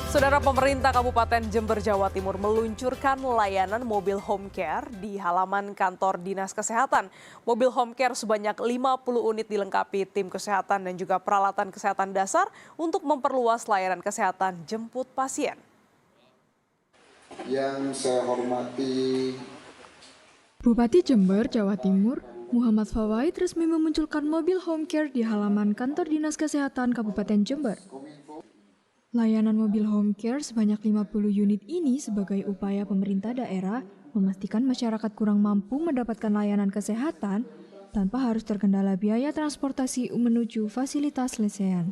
Saudara, pemerintah Kabupaten Jember, Jawa Timur meluncurkan layanan mobil home care di halaman kantor Dinas Kesehatan. Mobil home care sebanyak 50 unit dilengkapi tim kesehatan dan juga peralatan kesehatan dasar untuk memperluas layanan kesehatan jemput pasien. Yang saya hormati Bupati Jember, Jawa Timur, Muhammad Fawaid resmi memunculkan mobil home care di halaman kantor Dinas Kesehatan Kabupaten Jember. Layanan mobil home care sebanyak 50 unit ini sebagai upaya pemerintah daerah memastikan masyarakat kurang mampu mendapatkan layanan kesehatan tanpa harus terkendala biaya transportasi menuju fasilitas lesehan.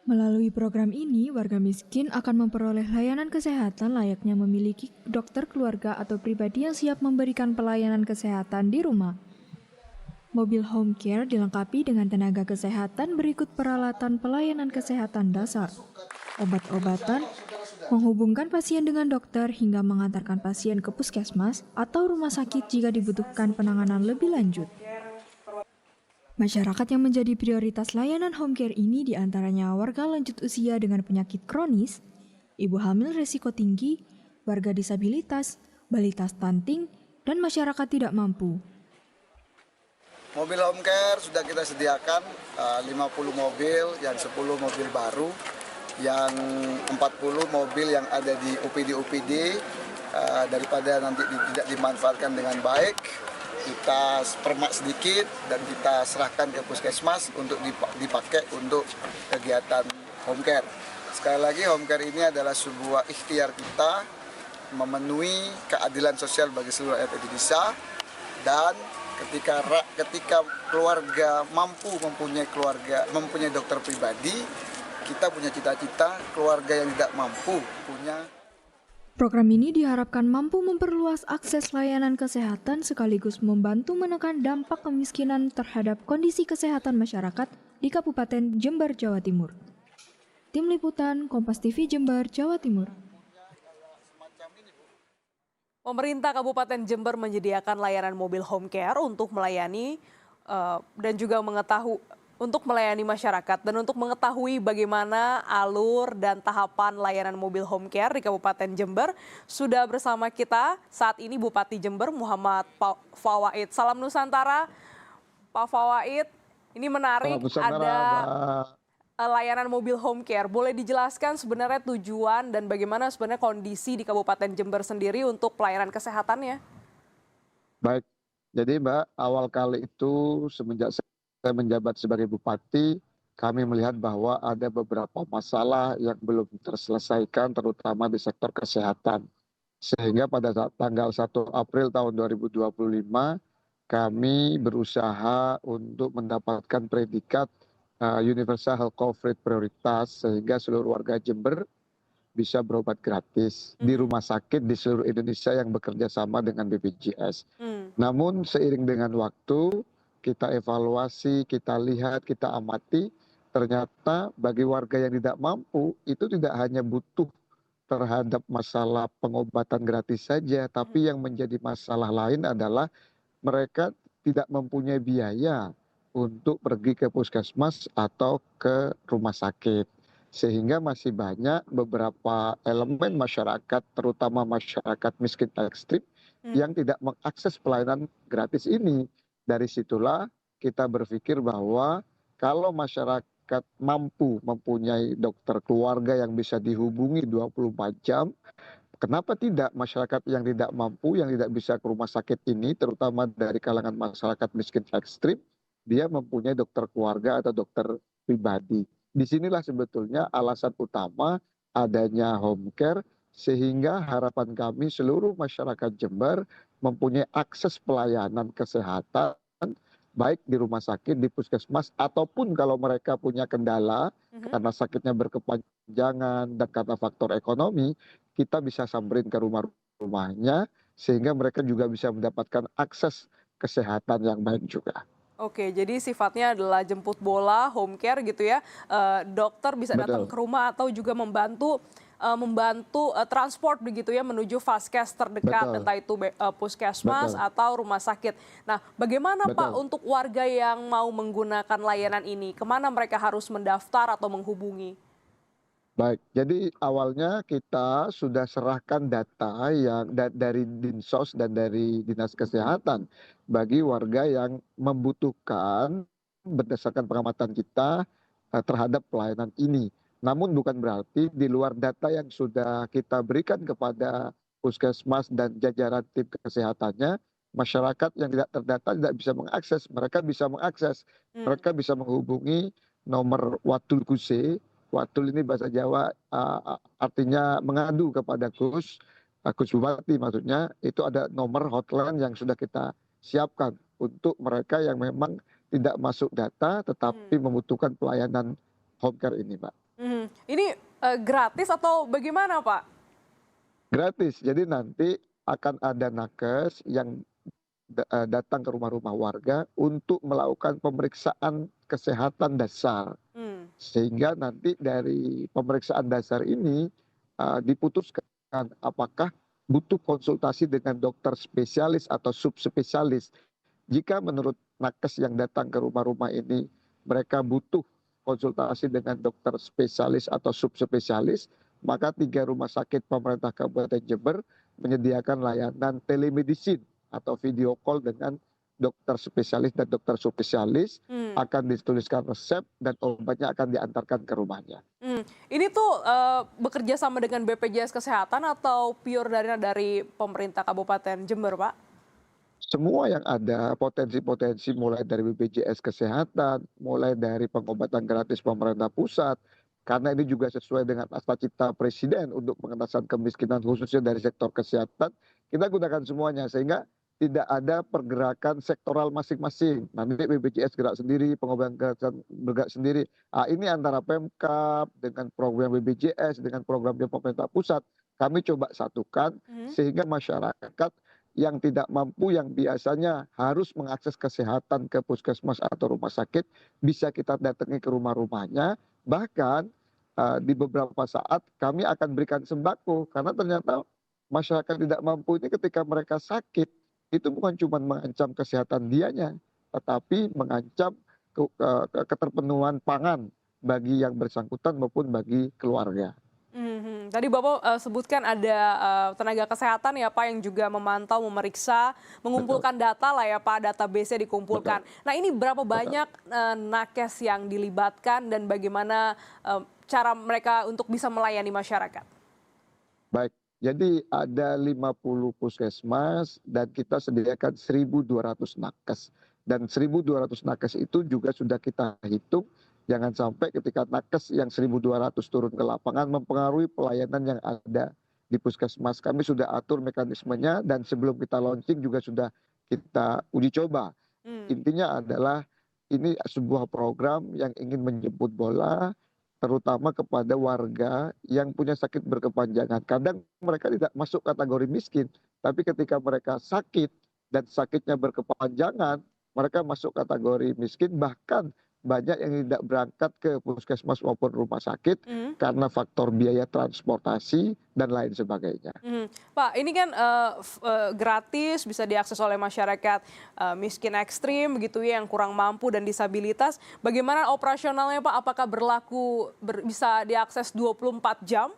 Melalui program ini, warga miskin akan memperoleh layanan kesehatan layaknya memiliki dokter keluarga atau pribadi yang siap memberikan pelayanan kesehatan di rumah. Mobil home care dilengkapi dengan tenaga kesehatan berikut peralatan pelayanan kesehatan dasar, obat-obatan, menghubungkan pasien dengan dokter hingga mengantarkan pasien ke puskesmas atau rumah sakit jika dibutuhkan penanganan lebih lanjut. Masyarakat yang menjadi prioritas layanan home care ini diantaranya warga lanjut usia dengan penyakit kronis, ibu hamil risiko tinggi, warga disabilitas, balita stunting, dan masyarakat tidak mampu. mobil home care sudah kita sediakan 50 mobil, yang 10 mobil baru, yang 40 mobil yang ada di UPD daripada nanti tidak dimanfaatkan dengan baik, kita permak sedikit dan kita serahkan ke puskesmas untuk dipakai untuk kegiatan home care. Sekali lagi, home care ini adalah sebuah ikhtiar kita memenuhi keadilan sosial bagi seluruh rakyat Indonesia, dan ketika keluarga mampu mempunyai dokter pribadi, kita punya cita-cita keluarga yang tidak mampu punya. Program ini diharapkan mampu memperluas akses layanan kesehatan sekaligus membantu menekan dampak kemiskinan terhadap kondisi kesehatan masyarakat di Kabupaten Jember, Jawa Timur. Tim Liputan Kompas TV Jember, Jawa Timur. Pemerintah Kabupaten Jember menyediakan layanan mobil home care untuk melayani dan juga melayani masyarakat, dan untuk mengetahui bagaimana alur dan tahapan layanan mobil home care di Kabupaten Jember, sudah bersama kita saat ini Bupati Jember Muhammad Fawaid. Salam Nusantara, Pak Fawaid. Ini menarik, ada layanan mobil home care. Boleh dijelaskan sebenarnya tujuan dan bagaimana sebenarnya kondisi di Kabupaten Jember sendiri untuk pelayanan kesehatannya? Baik, jadi Mbak, awal kali itu semenjak saya menjabat sebagai bupati, kami melihat bahwa ada beberapa masalah yang belum terselesaikan, terutama di sektor kesehatan. Sehingga pada tanggal 1 April tahun 2025, kami berusaha untuk mendapatkan predikat Universal Health Coverage Prioritas, sehingga seluruh warga Jember bisa berobat gratis di rumah sakit di seluruh Indonesia yang bekerja sama dengan BPJS. Namun seiring dengan waktu, kita evaluasi, kita lihat, kita amati, ternyata bagi warga yang tidak mampu, itu tidak hanya butuh terhadap masalah pengobatan gratis saja, tapi yang menjadi masalah lain adalah mereka tidak mempunyai biaya untuk pergi ke puskesmas atau ke rumah sakit. Sehingga masih banyak beberapa elemen masyarakat, terutama masyarakat miskin ekstrim, yang tidak mengakses pelayanan gratis ini. Dari situlah kita berpikir bahwa kalau masyarakat mampu mempunyai dokter keluarga yang bisa dihubungi 24 jam, kenapa tidak masyarakat yang tidak mampu, yang tidak bisa ke rumah sakit ini, terutama dari kalangan masyarakat miskin ekstrim, dia mempunyai dokter keluarga atau dokter pribadi. Disinilah sebetulnya alasan utama adanya home care, sehingga harapan kami seluruh masyarakat Jember mempunyai akses pelayanan kesehatan, baik di rumah sakit, di puskesmas, ataupun kalau mereka punya kendala karena sakitnya berkepanjangan dan karena faktor ekonomi, kita bisa samperin ke rumah-rumahnya, sehingga mereka juga bisa mendapatkan akses kesehatan yang baik juga. Oke, jadi sifatnya adalah jemput bola, home care gitu ya. Dokter bisa datang ke rumah atau juga membantu transport begitu ya menuju vaskes terdekat, entah itu puskesmas atau rumah sakit. Nah, bagaimana Pak untuk warga yang mau menggunakan layanan ini? Kemana mereka harus mendaftar atau menghubungi? Baik, jadi awalnya kita sudah serahkan data yang dari Dinsos dan dari Dinas Kesehatan bagi warga yang membutuhkan berdasarkan pengamatan kita terhadap pelayanan ini. Namun bukan berarti di luar data yang sudah kita berikan kepada puskesmas dan jajaran tim kesehatannya, masyarakat yang tidak terdata tidak bisa mengakses. Mereka bisa mengakses, Hmm. mereka bisa menghubungi nomor Watul Kuse. Watul ini bahasa Jawa artinya mengadu kepada Gus Bupati maksudnya, itu ada nomor hotline yang sudah kita siapkan untuk mereka yang memang tidak masuk data tetapi membutuhkan pelayanan home care ini, Pak. Ini gratis atau bagaimana, Pak? Gratis, jadi nanti akan ada nakes yang datang ke rumah-rumah warga untuk melakukan pemeriksaan kesehatan dasar. Hmm. Sehingga nanti dari pemeriksaan dasar ini diputuskan apakah butuh konsultasi dengan dokter spesialis atau subspesialis. Jika menurut nakes yang datang ke rumah-rumah ini mereka butuh konsultasi dengan dokter spesialis atau subspesialis, maka 3 rumah sakit pemerintah Kabupaten Jember menyediakan layanan telemedicine atau video call dengan dokter spesialis dan dokter subspesialis, akan dituliskan resep dan obatnya akan diantarkan ke rumahnya. Ini tuh bekerja sama dengan BPJS Kesehatan atau pure dari pemerintah Kabupaten Jember, Pak? Semua yang ada potensi-potensi mulai dari BPJS Kesehatan, mulai dari pengobatan gratis pemerintah pusat, karena ini juga sesuai dengan cita Presiden untuk pengentasan kemiskinan khususnya dari sektor kesehatan, kita gunakan semuanya sehingga tidak ada pergerakan sektoral masing-masing. Nanti BPJS gerak sendiri, pengobatan gratis bergerak sendiri. Ini antara Pemkab dengan program BPJS dengan programnya pemerintah pusat, kami coba satukan sehingga masyarakat yang tidak mampu yang biasanya harus mengakses kesehatan ke puskesmas atau rumah sakit bisa kita datangi ke rumah-rumahnya, bahkan di beberapa saat kami akan berikan sembako karena ternyata masyarakat tidak mampu ini ketika mereka sakit itu bukan cuma mengancam kesehatan dianya tetapi mengancam keterpenuhan pangan bagi yang bersangkutan maupun bagi keluarga. Tadi Bapak sebutkan ada tenaga kesehatan ya Pak yang juga memantau, memeriksa, Betul, mengumpulkan data lah ya Pak, database-nya betul, dikumpulkan. Nah ini berapa betul. banyak nakes yang dilibatkan dan bagaimana cara mereka untuk bisa melayani masyarakat? Baik, jadi ada 50 puskesmas dan kita sediakan 1.200 nakes. Dan 1.200 nakes itu juga sudah kita hitung, jangan sampai ketika nakes yang 1.200 turun ke lapangan mempengaruhi pelayanan yang ada di puskesmas. Kami sudah atur mekanismenya dan sebelum kita launching juga sudah kita uji coba. Hmm. Intinya adalah ini sebuah program yang ingin menjemput bola terutama kepada warga yang punya sakit berkepanjangan. Kadang mereka tidak masuk kategori miskin, tapi ketika mereka sakit dan sakitnya berkepanjangan, mereka masuk kategori miskin, bahkan banyak yang tidak berangkat ke puskesmas maupun rumah sakit karena faktor biaya transportasi dan lain sebagainya. Pak, ini kan gratis, bisa diakses oleh masyarakat miskin ekstrim, begitu ya, yang kurang mampu dan disabilitas. Bagaimana operasionalnya Pak? Apakah bisa diakses 24 jam?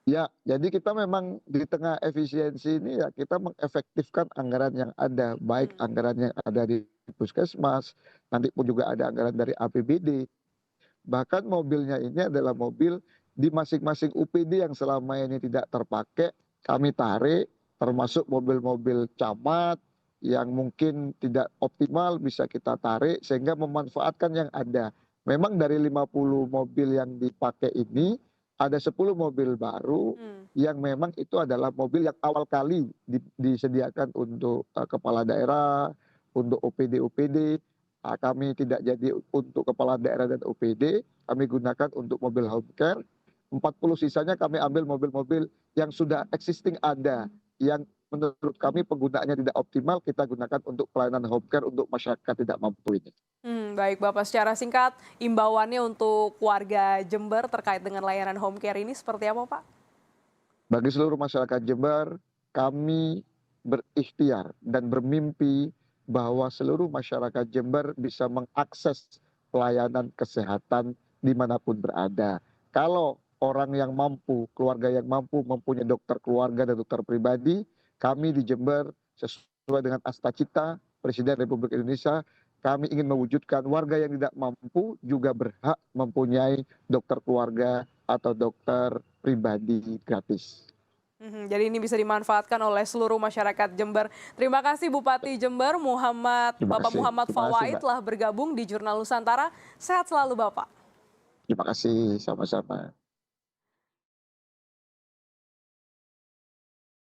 Ya, jadi kita memang di tengah efisiensi ini ya kita mengefektifkan anggaran yang ada, baik anggaran yang ada di puskesmas, nanti pun juga ada anggaran dari APBD. Bahkan mobilnya ini adalah mobil di masing-masing UPD yang selama ini tidak terpakai, kami tarik, termasuk mobil-mobil camat yang mungkin tidak optimal bisa kita tarik sehingga memanfaatkan yang ada. Memang dari 50 mobil yang dipakai ini, ada 10 mobil baru yang memang itu adalah mobil yang awal kali disediakan untuk kepala daerah, untuk OPD-OPD. Kami tidak jadi untuk kepala daerah dan OPD, kami gunakan untuk mobil home care. 40 sisanya kami ambil mobil-mobil yang sudah existing ada, yang menurut kami penggunaannya tidak optimal, kita gunakan untuk pelayanan home care untuk masyarakat tidak mampu ini. Baik Bapak, secara singkat, imbauannya untuk warga Jember terkait dengan layanan home care ini seperti apa Pak? Bagi seluruh masyarakat Jember, kami berikhtiar dan bermimpi bahwa seluruh masyarakat Jember bisa mengakses pelayanan kesehatan dimanapun berada. Kalau orang yang mampu, keluarga yang mampu mempunyai dokter keluarga dan dokter pribadi, kami di Jember sesuai dengan Astacita Presiden Republik Indonesia, kami ingin mewujudkan warga yang tidak mampu juga berhak mempunyai dokter keluarga atau dokter pribadi gratis. Jadi ini bisa dimanfaatkan oleh seluruh masyarakat Jember. Terima kasih Bupati Jember Bapak Muhammad Terima kasih, Fawait Mbak. telah bergabung di Jurnal Nusantara. Sehat selalu Bapak. Terima kasih, sama-sama.